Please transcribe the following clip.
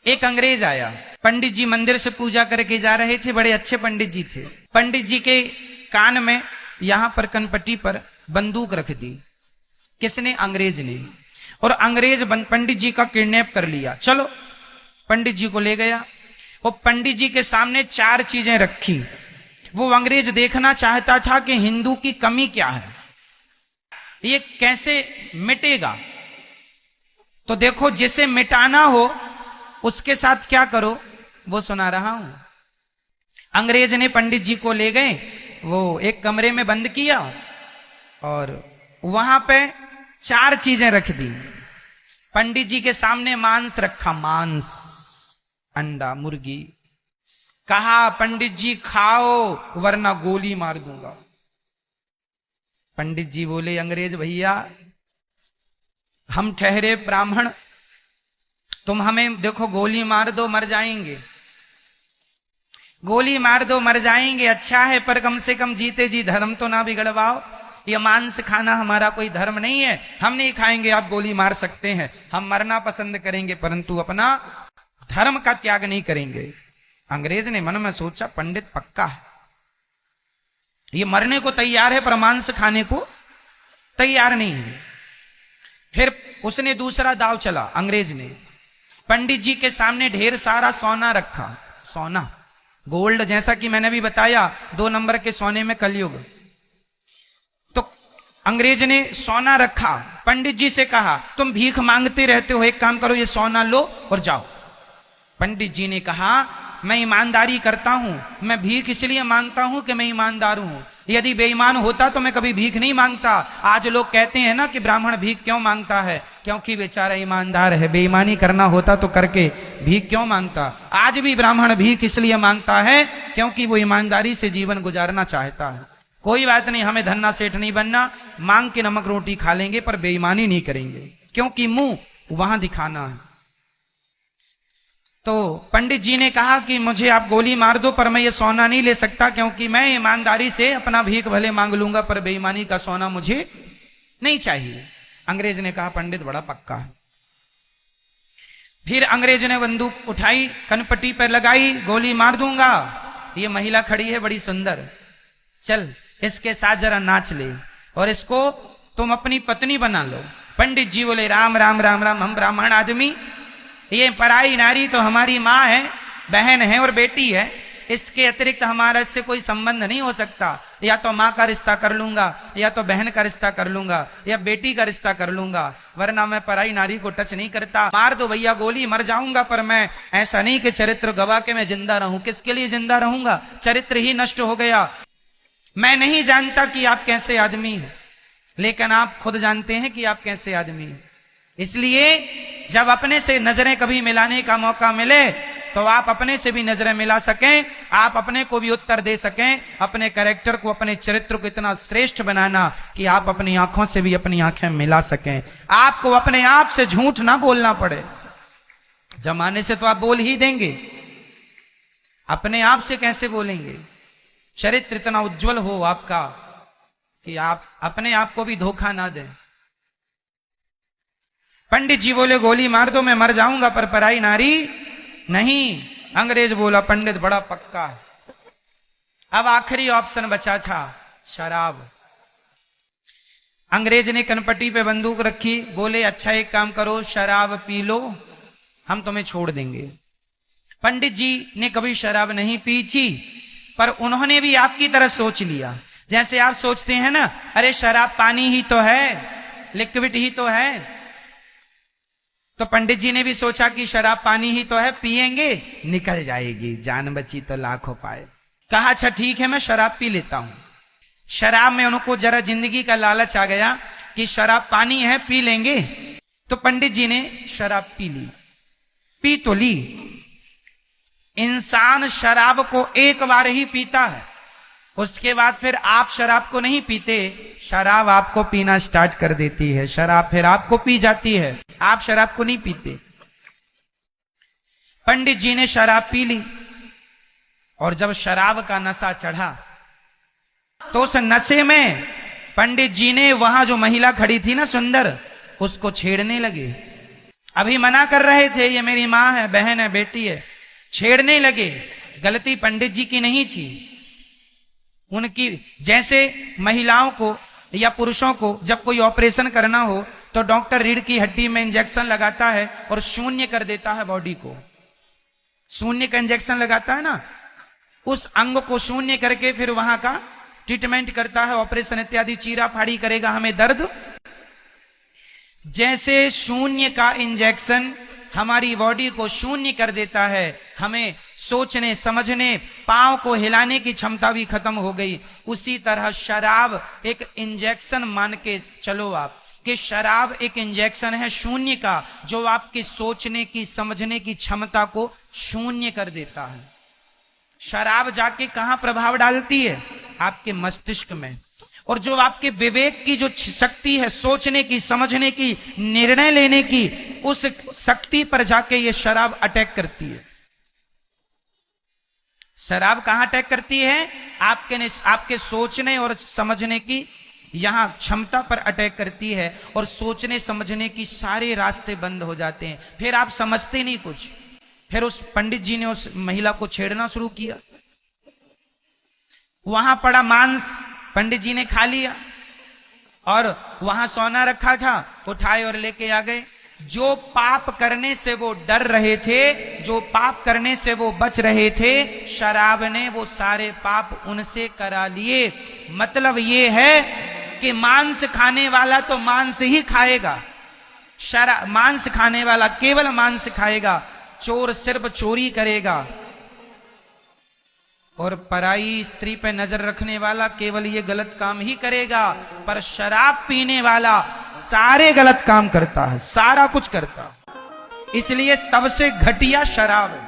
एक अंग्रेज आया, पंडित जी मंदिर से पूजा करके जा रहे थे, बड़े अच्छे पंडित जी थे। पंडित जी के कान में यहां पर कनपट्टी पर बंदूक रख दी। किसने? अंग्रेज ने। और अंग्रेज पंडित जी का किडनैप कर लिया। चलो पंडित जी को ले गया। वो पंडित जी के सामने 4 चीजें रखी। वो अंग्रेज देखना चाहता था कि हिंदू की कमी क्या है, ये कैसे मिटेगा। तो देखो, जिसे मिटाना हो उसके साथ क्या करो, वो सुना रहा हूं। अंग्रेज ने पंडित जी को ले गए, वो एक कमरे में बंद किया और वहां पे 4 चीजें रख दी। पंडित जी के सामने मांस रखा, मांस, अंडा, मुर्गी। कहा, पंडित जी खाओ वरना गोली मार दूंगा। पंडित जी बोले, अंग्रेज भैया, हम ठहरे ब्राह्मण, तुम हमें देखो गोली मार दो मर जाएंगे, गोली मार दो मर जाएंगे, अच्छा है, पर कम से कम जीते जी धर्म तो ना बिगड़वाओ। ये मांस खाना हमारा कोई धर्म नहीं है, हम नहीं खाएंगे, आप गोली मार सकते हैं, हम मरना पसंद करेंगे परंतु अपना धर्म का त्याग नहीं करेंगे। अंग्रेज ने मन में सोचा, पंडित पक्का है, ये मरने को तैयार है पर मांस खाने को तैयार नहीं है। फिर उसने दूसरा दाव चला। अंग्रेज ने पंडित जी के सामने ढेर सारा सोना रखा, सोना, गोल्ड, जैसा कि मैंने भी बताया 2 नंबर के सोने में कलयुग। तो अंग्रेज ने सोना रखा। पंडित जी से कहा, तुम भीख मांगते रहते हो, एक काम करो, ये सोना लो और जाओ। पंडित जी ने कहा, मैं ईमानदारी करता हूं, मैं भीख इसलिए मांगता हूं कि मैं ईमानदार हूं, यदि बेईमान होता तो मैं कभी भीख नहीं मांगता। आज लोग कहते हैं ना कि ब्राह्मण भीख क्यों मांगता है, क्योंकि बेचारा ईमानदार है, बेईमानी करना होता तो करके भीख क्यों मांगता। आज भी ब्राह्मण भीख इसलिए मांगता है क्योंकि वो ईमानदारी से जीवन गुजारना चाहता है। कोई बात नहीं, हमें धन्ना सेठ नहीं बनना, मांग के नमक रोटी खा लेंगे पर बेईमानी नहीं करेंगे, क्योंकि मुंह वहां दिखाना है। तो पंडित जी ने कहा कि मुझे आप गोली मार दो पर मैं ये सोना नहीं ले सकता, क्योंकि मैं ईमानदारी से अपना भीख भले मांग लूंगा पर बेईमानी का सोना मुझे नहीं चाहिए। अंग्रेज ने कहा, पंडित बड़ा पक्का है। फिर अंग्रेज ने बंदूक उठाई, कनपट्टी पर लगाई, गोली मार दूंगा। ये महिला खड़ी है बड़ी सुंदर, चल इसके साथ जरा नाच ले और इसको तुम अपनी पत्नी बना लो। पंडित जी बोले, राम राम राम राम, हम ब्राह्मण आदमी, ये पराई नारी तो हमारी माँ है, बहन है और बेटी है, इसके अतिरिक्त हमारा इससे कोई संबंध नहीं हो सकता। या तो माँ का रिश्ता कर लूंगा, या तो बहन का रिश्ता कर लूंगा, या बेटी का रिश्ता कर लूंगा, वरना मैं पराई नारी को टच नहीं करता। मार दो भैया गोली, मर जाऊंगा, पर मैं ऐसा नहीं कि चरित्र गवा के मैं जिंदा रहूं। किसके लिए जिंदा रहूंगा, चरित्र ही नष्ट हो गया। मैं नहीं जानता कि आप कैसे आदमी हैं, लेकिन आप खुद जानते हैं कि आप कैसे आदमी हैं। इसलिए जब अपने से नजरें कभी मिलाने का मौका मिले तो आप अपने से भी नजरें मिला सकें, आप अपने को भी उत्तर दे सकें, अपने कैरेक्टर को, अपने चरित्र को इतना श्रेष्ठ बनाना कि आप अपनी आंखों से भी अपनी आंखें मिला सकें, आपको अपने आप से झूठ ना बोलना पड़े। जमाने से तो आप बोल ही देंगे, अपने आप से कैसे बोलेंगे। चरित्र इतना उज्जवल हो आपका कि आप अपने आप को भी धोखा ना दें। पंडित जी बोले, गोली मार दो, मैं मर जाऊंगा, पर पराई नारी नहीं। अंग्रेज बोला, पंडित बड़ा पक्का है। अब आखिरी ऑप्शन बचा था, शराब। अंग्रेज ने कनपट्टी पे बंदूक रखी, बोले, अच्छा एक काम करो, शराब पी लो, हम तुम्हें छोड़ देंगे। पंडित जी ने कभी शराब नहीं पी थी, पर उन्होंने भी आपकी तरह सोच लिया। जैसे आप सोचते हैं ना, अरे शराब पानी ही तो है, लिक्विड ही तो है। तो पंडित जी ने भी सोचा कि शराब पानी ही तो है, पिएंगे निकल जाएगी, जान बची तो लाखों पाए। कहा, अच्छा ठीक है, मैं शराब पी लेता हूं। शराब में उनको जरा जिंदगी का लालच आ गया कि शराब पानी है, पी लेंगे। तो पंडित जी ने शराब पी ली। पी तो ली, इंसान शराब को एक बार ही पीता है, उसके बाद फिर आप शराब को नहीं पीते, शराब आपको पीना स्टार्ट कर देती है, शराब फिर आपको पी जाती है, आप शराब को नहीं पीते। पंडित जी ने शराब पी ली और जब शराब का नशा चढ़ा तो उस नशे में पंडित जी ने वहां जो महिला खड़ी थी ना सुंदर, उसको छेड़ने लगे। अभी मना कर रहे थे, ये मेरी माँ है, बहन है, बेटी है, छेड़ने लगे। गलती पंडित जी की नहीं थी उनकी। जैसे महिलाओं को या पुरुषों को जब कोई ऑपरेशन करना हो तो डॉक्टर रीढ़ की हड्डी में इंजेक्शन लगाता है और शून्य कर देता है बॉडी को, शून्य का इंजेक्शन लगाता है ना, उस अंग को शून्य करके फिर वहां का ट्रीटमेंट करता है, ऑपरेशन इत्यादि, चीरा फाड़ी करेगा, हमें दर्द। जैसे शून्य का इंजेक्शन हमारी बॉडी को शून्य कर देता है, हमें सोचने समझने, पांव को हिलाने की क्षमता भी खत्म हो गई, उसी तरह शराब एक इंजेक्शन मान के चलो आप कि शराब एक इंजेक्शन है शून्य का, जो आपके सोचने की समझने की क्षमता को शून्य कर देता है। शराब जाके कहां प्रभाव डालती है? आपके मस्तिष्क में। और जो आपके विवेक की जो शक्ति है, सोचने की, समझने की, निर्णय लेने की, उस शक्ति पर जाके ये शराब अटैक करती है। शराब कहां अटैक करती है? आपके सोचने और समझने की यहां क्षमता पर अटैक करती है, और सोचने समझने की सारे रास्ते बंद हो जाते हैं। फिर आप समझते नहीं कुछ। फिर उस पंडित जी ने उस महिला को छेड़ना शुरू किया। वहां पड़ा मांस पंडित जी ने खा लिया, और वहां सोना रखा था, उठाए और लेके आ गए। जो पाप करने से वो डर रहे थे, जो पाप करने से वो बच रहे थे, शराब ने वो सारे पाप उनसे करा लिए। मतलब ये है कि मांस खाने वाला तो मांस ही खाएगा, मांस खाने वाला केवल मांस खाएगा, चोर सिर्फ चोरी करेगा, और पराई स्त्री पे नजर रखने वाला केवल ये गलत काम ही करेगा। पर शराब पीने वाला सारे गलत काम करता है, सारा कुछ करता है। इसलिए सबसे घटिया शराब है।